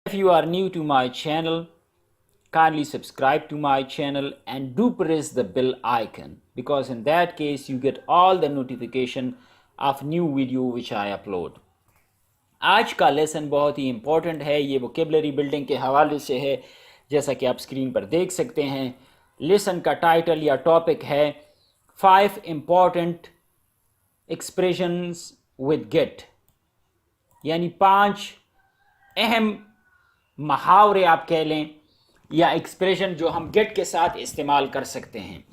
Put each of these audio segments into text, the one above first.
If you are new to my channel, kindly subscribe to my channel and do press the bell icon, because in that case you get all the notification of new video which I upload. आज का lesson बहुत ही important है, ये vocabulary building के हवाले से है। जैसा कि आप स्क्रीन पर देख सकते हैं, लेसन का टाइटल या टॉपिक है 5 इम्पॉर्टेंट एक्सप्रेशंस विद गेट, यानी 5 अहम मुहावरे आप कह लें या एक्सप्रेशन जो हम गेट के साथ इस्तेमाल कर सकते हैं।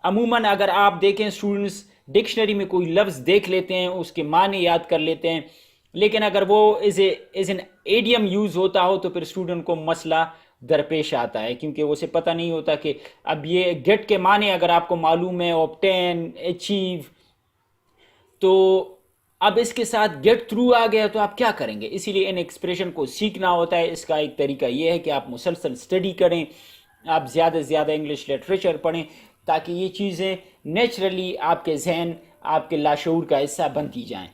अमूमन अगर आप देखें स्टूडेंट्स, डिक्शनरी में कोई लफ्ज़ देख लेते हैं, उसके माने याद कर लेते हैं, लेकिन अगर वो एज एन एडियम यूज़ होता हो तो फिर स्टूडेंट को मसला दरपेश आता है, क्योंकि उसे पता नहीं होता कि अब ये गेट के माने अगर आपको मालूम है, ऑब्टेन, अचीव, तो अब इसके साथ गेट थ्रू आ गया तो आप क्या करेंगे। इसीलिए इन एक्सप्रेशन को सीखना होता है। इसका एक तरीका ये है कि आप मुसलसल स्टडी करें, आप ज़्यादा से ज़्यादा इंग्लिश लिटरेचर पढ़ें, ताकि ये चीज़ें नेचुरली आपके जहन, आपके लाशऊर का हिस्सा बनती जाएं।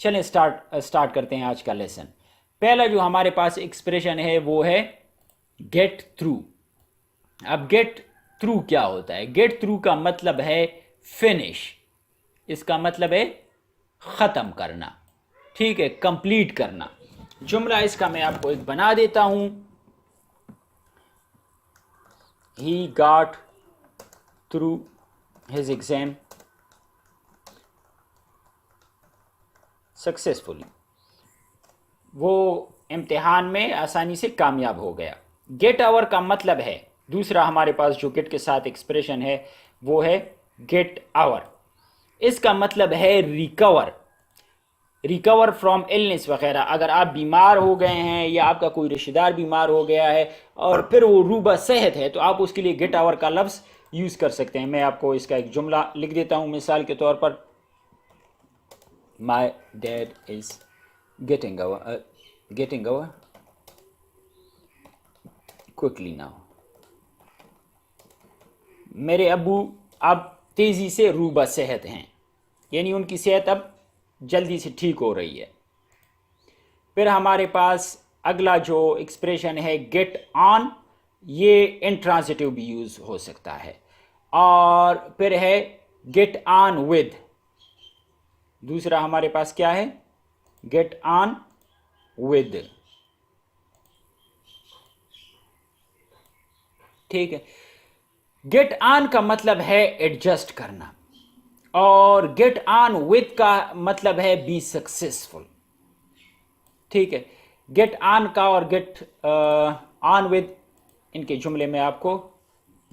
चलें स्टार्ट करते हैं आज का लेसन। पहला जो हमारे पास एक्सप्रेशन है वो है गेट थ्रू। अब गेट थ्रू क्या होता है? गेट थ्रू का मतलब है फिनिश, इसका मतलब है ख़त्म करना, ठीक है, कंप्लीट करना। जुमला इसका मैं आपको एक बना देता हूं। He got through his exam successfully, वो इम्तिहान में आसानी से कामयाब हो गया। गेट ओवर का मतलब है, दूसरा हमारे पास जो गेट के साथ एक्सप्रेशन है वो है गेट ओवर। इसका मतलब है रिकवर, रिकवर फ्रॉम इलनेस वगैरह। अगर आप बीमार हो गए हैं या आपका कोई रिश्तेदार बीमार हो गया है और फिर वो रूबा सेहत है, तो आप उसके लिए गेट ओवर का लफ्ज़ यूज़ कर सकते हैं। मैं आपको इसका एक जुमला लिख देता हूँ मिसाल के तौर पर। My dad is getting over quickly now. मेरे अब्बू अब तेज़ी से रूबा सेहत हैं, यानी उनकी सेहत अब जल्दी से ठीक हो रही है। फिर हमारे पास अगला जो एक्सप्रेशन है गेट ऑन, ये इंट्रांसिटिव भी यूज़ हो सकता है। और फिर है गेट ऑन विद, दूसरा हमारे पास क्या है? गेट ऑन विद, ठीक है। गेट ऑन का मतलब है एडजस्ट करना, और गेट ऑन विद का मतलब है बी सक्सेसफुल, ठीक है। गेट ऑन का और गेट ऑन विद, इनके जुमले में आपको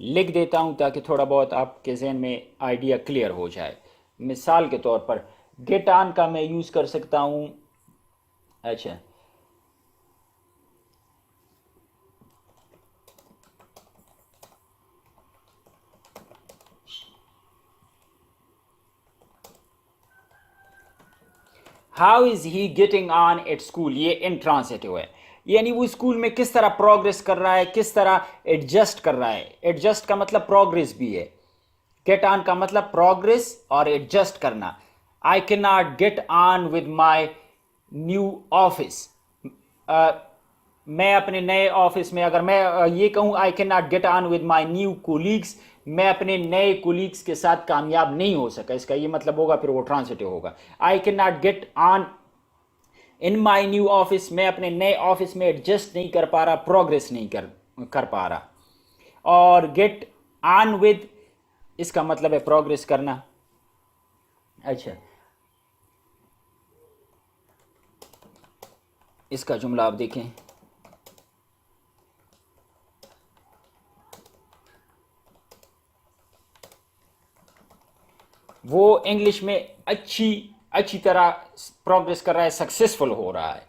लिख देता हूं ताकि थोड़ा बहुत आपके जहन में आइडिया क्लियर हो जाए। मिसाल के तौर पर गेट ऑन का मैं यूज़ कर सकता हूं, अच्छा, how is he getting on at school, ये इंट्रांसिटिव है, यानी वो स्कूल में किस तरह प्रोग्रेस कर रहा है, किस तरह एडजस्ट कर रहा है। एडजस्ट का मतलब प्रोग्रेस भी है। गेट ऑन का मतलब प्रोग्रेस और एडजस्ट करना। I can not get on with my new office, मैं अपने नए ऑफिस में, अगर मैं ये कहूँ I can not get on with my new colleagues, मैं अपने नए कोलीग्स के साथ कामयाब नहीं हो सका, इसका ये मतलब होगा, फिर वो ट्रांसिटिव होगा। I can not get on in my new office, मैं अपने नए ऑफिस में एडजस्ट नहीं कर पा रहा, प्रोग्रेस नहीं कर पा रहा। और गेट ऑन विद, इसका मतलब है प्रोग्रेस करना। अच्छा, इसका जुमला आप देखें, वो इंग्लिश में अच्छी तरह प्रोग्रेस कर रहा है, सक्सेसफुल हो रहा है।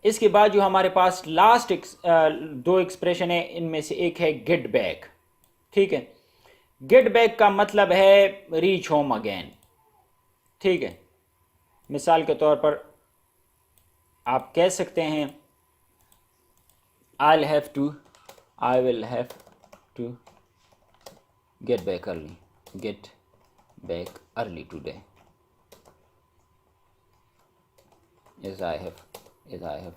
इसके बाद जो हमारे पास लास्ट दो एक्सप्रेशन है, इनमें से एक है गेट बैक, ठीक है। गेट बैक का मतलब है रीच होम अगेन, ठीक है। मिसाल के तौर पर आप कह सकते हैं I will have to get back early, get back early today as I have is I have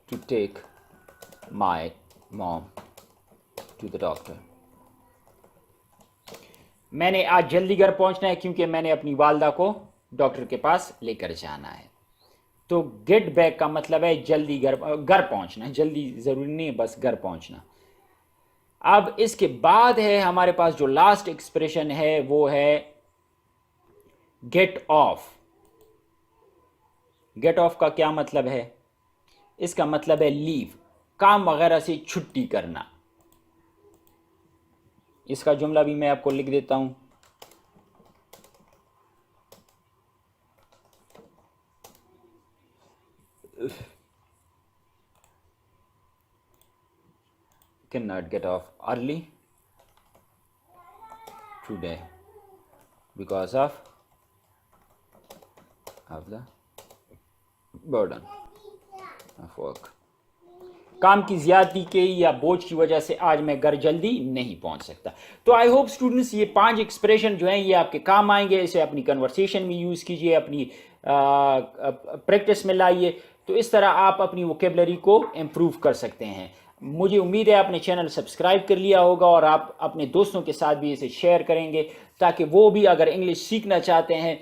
to take my mom to the doctor. میں نے آج جلدی گھر پہنچنا ہے کیونکہ میں نے اپنی والدہ کو ڈاکٹر کے پاس لے کر جانا ہے. تو گیٹ بیک کا مطلب ہے جلدی گھر پہنچنا. جلدی ضروری نہیں ہے، بس گھر پہنچنا. اب اس کے بعد ہے ہمارے پاس جو لاسٹ ایکسپریشن ہے وہ ہے گیٹ آف. گیٹ آف کا کیا مطلب ہے؟ اس کا مطلب ہے لیو، کام وغیرہ سے چھٹی کرنا. اس کا جملہ بھی میں آپ کو لکھ دیتا ہوں. Cannot get off early today because of the burden of work. کام کی زیادتی کے یا بوجھ کی وجہ سے آج میں گھر جلدی نہیں پہنچ سکتا. تو آئی ہوپ اسٹوڈنٹس یہ 5 ایکسپریشن جو ہیں یہ آپ کے کام آئیں گے. اسے اپنی کنورسیشن میں یوز کیجئے، اپنی پریکٹس میں لائیے. تو اس طرح آپ اپنی ووکیبلری کو امپروو کر سکتے ہیں. مجھے امید ہے آپ نے چینل سبسکرائب کر لیا ہوگا اور آپ اپنے دوستوں کے ساتھ بھی اسے شیئر کریں گے تاکہ وہ بھی اگر انگلش سیکھنا چاہتے ہیں